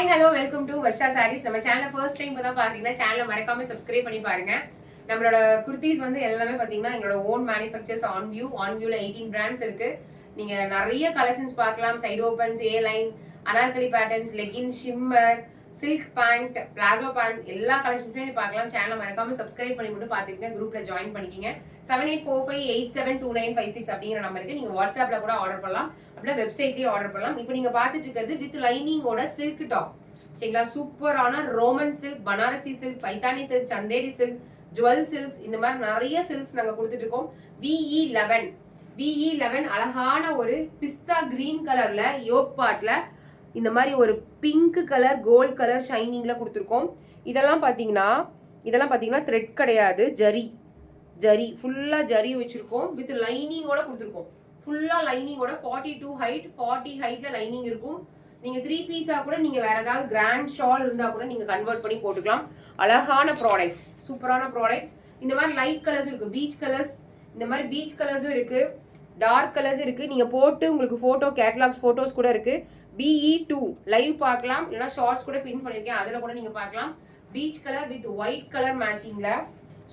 Hi hello welcome to Varsha sarees. நம்ம சேனலை first time தான் பாக்குறீங்கன்னா சேனலை மறக்காம சப்ஸ்கிரைப் பண்ணி பாருங்க. நம்மளோட குர்த்திஸ் வந்து எல்லாமே பாத்தீங்கன்னா எங்களோட ஓன் மேனுஃபேக்சர்ஸ் ஆன் வியூல 18 பிராண்ட்ஸ் இருக்கு. நீங்க நிறைய கலெக்ஷன்ஸ் பார்க்கலாம். Side opens, A line, anarkali patterns, leggings, shimmer, silk pant, palazzo pant எல்லா கலெக்ஷன்ஸுமே பார்க்கலாம். சேனலை மறக்காம சப்ஸ்கிரைப் பண்ணி மட்டும் பாத்துக்கங்க. குரூப்ல ஜாயின் பண்ணிக்கிங்க. 7845872956 அப்படிங்கிற நம்பருக்கு நீங்க வாட்ஸ்அப்ல கூட ஆர்டர் பண்ணலாம். அப்படின்னா வெப்சைட்லயே ஆர்டர் பண்ணலாம். இப்போ நீங்க பாத்துட்டு இருக்கிறது வித் லைனிங்கோட சில்க் டாப். சரிங்களா? சூப்பரான Roman silk, Banarasi silk, Paithani silk, Chanderi silk, jewel silks, இந்த மாதிரி நிறைய சில்க்ஸ் நாங்க கொடுத்துட்டு இருக்கோம். VE11 அழகான ஒரு பிஸ்தா கிரீன் கலர்ல யோக் பார்ட்ல இந்த மாதிரி ஒரு பிங்க் கலர் கோல்ட் கலர் ஷைனிங்ல கொடுத்துருக்கோம். இதெல்லாம் பாத்தீங்கன்னா த்ரெட் கிடையாது, ஜரி ஃபுல்லா ஜரி வச்சிருக்கோம். வித் லைனிங்கோட கொடுத்துருக்கோம். ஃபுல்லா லைனிங்கோட 42 ஹைட், 40 ஹைட்ல லைனிங் இருக்கும். நீங்க 3 பீஸா கூட நீங்க வேற ஏதாவது கிராண்ட் ஷால் இருந்தா கூட நீங்க கன்வெர்ட் பண்ணி போட்டுக்கலாம். அழகான ப்ராடக்ட்ஸ், சூப்பரான ப்ராடக்ட்ஸ். இந்த மாதிரி லைட் கலர்ஸ் இருக்கு, பீச் கலர்ஸ், இந்த மாதிரி பீச் கலர்ஸும் இருக்கு, டார்க் கலர்ஸ் இருக்கு. நீங்க போட்டு உங்களுக்கு போட்டோ கேட்டலாக்ஸ் போட்டோஸ் கூட இருக்கு. BE2 லைவ் பார்க்கலாம், இல்லைன்னா ஷார்ட்ஸ் கூட பின் பண்ணிருக்கேன், அதுல கூட நீங்க பார்க்கலாம். Peach colour with white colour மேட்சிங்ல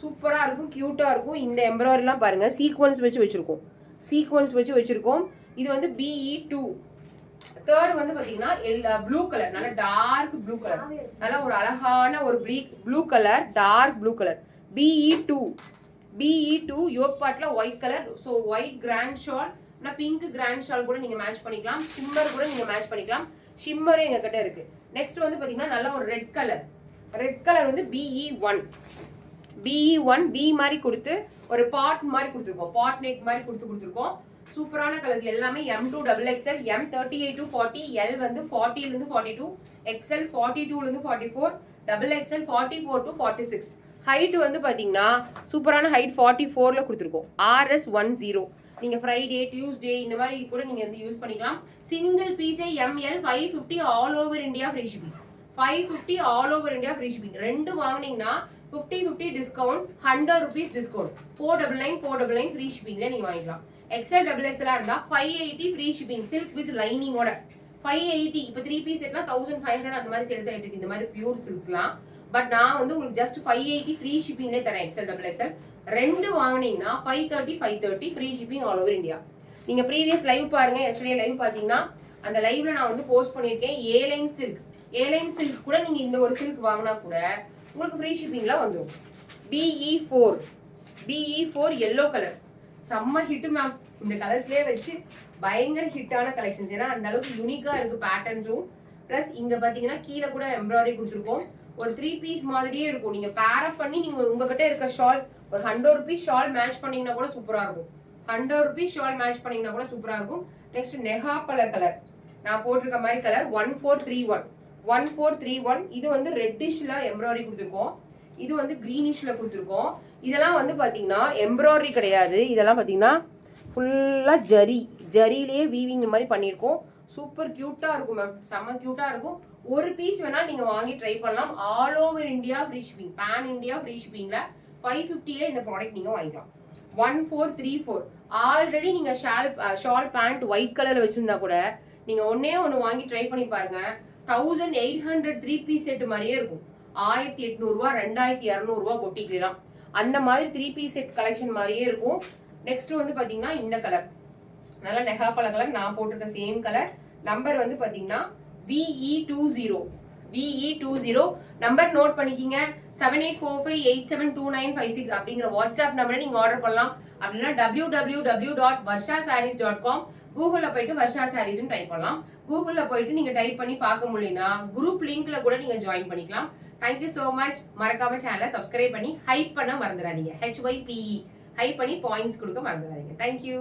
சூப்பரா இருக்கும், கியூட்டா இருக்கும். இந்த எம்ப்ராய்டரிலாம் பாருங்க, சீக்வன்ஸ் வச்சு வச்சிருக்கோம். இது வந்து BE2. தேர்ட் வந்து பாத்தீங்கன்னா ப்ளூ கலர், நல்ல டார்க் ப்ளூ கலர், நல்ல ஒரு அழகான ஒரு blue colour, dark blue colour. BE2 yoke பார்ட்ல white colour. So white grand shawl, pink grand shawl கூட நீங்க மேட்ச் பண்ணிக்கலாம். ஷிம்மர் கூட நீங்க மேட்ச் பண்ணிக்கலாம். ஷிம்மரும் எங்க கிட்ட இருக்கு. நெக்ஸ்ட் வந்து பாத்தீங்கன்னா நல்ல ஒரு ரெட் கலர் வந்து BE1 பி மாதிரி கொடுத்து ஒரு பாட் மாதிரி கொடுத்துருக்கோம், பாட் நெக் மாதிரி கொடுத்துருக்கோம். சூப்பரான கலர்ஸ் எல்லாமே M2 XXL, M 38 to 40, L வந்து 40 ல இருந்து 42, XL 42 ல இருந்து 44, XXL 44 to 46. ஹைட் வந்து பாத்தீங்கன்னா சூப்பரான ஹைட் 44 ல கொடுத்துருக்கோம். RS10. நீங்க ஃப்ரைடே, டியூஸ்டே இந்த மாதிரி கூட நீங்க வந்து யூஸ் பண்ணிக்கலாம். சிங்கிள் பீஸே ML 550 all over India free shipping. 550 all over India free shipping. ரெண்டு வாங்குனீங்கன்னா 50 டிஸ்கவுண்ட், 100 rupees டிஸ்கவுண்ட். 499 ஃப்ரீ ஷிப்பிங்ல நீங்க வாங்கிக்கலாம். XL XXL இருந்தா 580 ஃப்ரீ ஷிப்பிங், சில்க் வித் லைனிங்கோட 580. இப்போ 3 பீஸ் செட்லாம் 1500 அந்த மாதிரி சேல்ஸ் ஆயிட்டு இருக்கு, இந்த மாதிரி பியூர் சில்க்ஸ்லாம். பட் நான் வந்து உங்களுக்கு ஜஸ்ட் 580 ஃப்ரீ ஷிப்பிங்லேயே தரேன். XL XXL ரெண்டு வாங்கினீங்கன்னா 530 free shipping all over India. நீங்க ப்ரீவியஸ் லைவ் பாருங்க, எஸ்டர்டே லைவ் பாத்தீங்கன்னா அந்த லைவ்ல நான் வந்து போஸ்ட் பண்ணியிருக்கேன். ஏலைன் சில்க் கூட நீங்க இந்த ஒரு சில்க் வாங்கினா கூட உங்களுக்கு ஃப்ரீ ஷிப்பிங்ல வந்துடும். BE4 எல்லோ கலர் செம்ம ஹிட் மேம். இந்த கலர்ஸ்லயே வச்சு பயங்கர ஹிட்டான கலெக்ஷன்ஸ். ஏன்னா அந்த அளவுக்கு யூனிக்கா இருக்கு பேட்டர்ன்ஸும். பிளஸ் இங்க பாத்தீங்கன்னா கீழே கூட எம்ப்ராய்டரி கொடுத்துருக்கோம். ஒரு 3 பீஸ் மாதிரியே இருக்கும். நீங்க பேர் அப் பண்ணி நீங்க உங்ககிட்ட இருக்க ஷால் ஒரு 100 rupees ஷால் மேட்ச் பண்ணீங்கன்னா கூட சூப்பரா இருக்கும். 100 rupees ஷால் மேட்ச் பண்ணீங்கன்னா கூட சூப்பரா இருக்கும். நெக்ஸ்ட் நெகாப்பழ கலர், நான் போட்டிருக்க மாதிரி கலர் 1431. இது வந்து ரெட்டிஷ்ல எம்ப்ராய்டரி கொடுத்துருக்கோம். இது வந்து கிரீனிஷ்ல கொடுத்துருக்கோம். இதெல்லாம் வந்து பாத்தீங்கன்னா எம்ப்ராய்டரி கிடையாது. இதெல்லாம் பாத்தீங்கன்னா ஃபுல்லா ஜரியிலேயே வீவிங் மாதிரி பண்ணியிருக்கோம். சூப்பர் கியூட்டா இருக்கும் மேம், செம்ம கியூட்டா இருக்கும். ஒரு பீஸ் வேணா நீங்க வாங்கி ட்ரை பண்ணலாம். All over India free shipping, pan India free ஷிப்பிங்ல 550ல இந்த ப்ராடக்ட் நீங்க வாங்கிக்கலாம். 1434. ஆல்ரெடி நீங்க ஷால் பேண்ட் ஒயிட் கலர்ல வச்சிருந்தா கூட நீங்க ஒன்னே ஒன்னு வாங்கி ட்ரை பண்ணி பாருங்க. 1800 3 பீஸ் செட் மாதிரியே இருக்கும். 1800 ரூபா, 2200 ரூபா பொட்டிக்கலாம். அந்த மாதிரி 3 பீஸ் செட் கலெக்ஷன் மாதிரியே இருக்கும். நெக்ஸ்ட் வந்து பாத்தீங்கன்னா இந்த கலர் நல்லா நெகாப்பழ கலர், நான் போட்டிருக்க சேம் கலர். நம்பர் வந்து பாத்தீங்கன்னா VE20 நம்பர் நோட் பண்ணிக்கிங்க. 7845872956 அப்படிங்கிற வாட்ஸ்அப் நம்பரை நீங்க ஆர்டர் பண்ணலாம். அப்படின்னா www.varshasarees.com கூகுள்ல போயிட்டு வர்ஷா சாரீஸ் டைப் பண்ணலாம். கூகுள்ல போயிட்டு நீங்க டைப் பண்ணி பார்க்க முடியலனா குரூப் லிங்க்ல கூட நீங்க ஜாயின் பண்ணிக்கலாம். Thank you so much. மறக்காம சேனலை சப்ஸ்கிரைப் பண்ணி ஹைப் பண்ண மறந்துடாதீங்க. HYPE ஹைப் பண்ணி பாயிண்ட்ஸ் கொடுக்க மறந்துடாதீங்க. தேங்க்யூ.